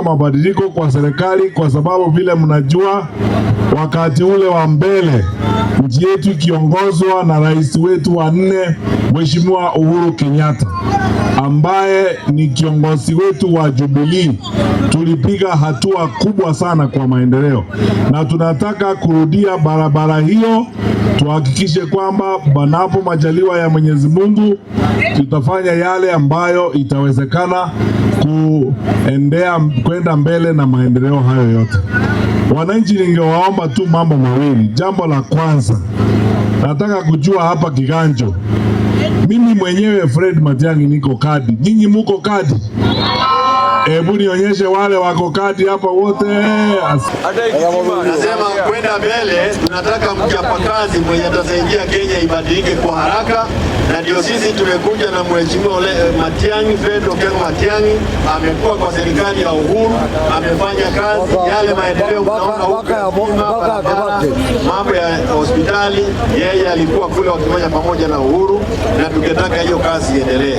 Mabadiliko kwa serikali, kwa sababu vile mnajua wakati ule wa mbele nchi yetu ikiongozwa na rais wetu wa 4 Mheshimiwa Uhuru Kenyatta, ambaye ni kiongozi wetu wa Jubilee, tulipiga hatua kubwa sana kwa maendeleo, na tunataka kurudia barabara hiyo. Tuhakikishe kwamba banapo majaliwa ya Mwenyezi Mungu tutafanya yale ambayo itawezekana kwenda mbele na maendeleo hayo yote. Wananchi, ningewaomba tu mambo mawili. Jambo la kwanza, nataka kujua hapa Kiganjo, mimi mwenyewe Fred Matiang'i niko kadi. Nyinyi muko kadi? Hebu nionyeshe wale wako kadi hapa wote. Nasema kwenda mbele, tunataka mchapakazi mwenye atasaidia Kenya ibadilike kwa haraka, na ndio sisi tumekuja na Mheshimiwa Matiang'i, Fred Okengo Matiang'i. Amekuwa kwa serikali ya Uhuru, amefanya kazi yale maendeleo mnaona huko, mambo ya hospitali, yeye alikuwa kule wakifanya pamoja na Uhuru, na tungetaka hiyo kazi iendelee.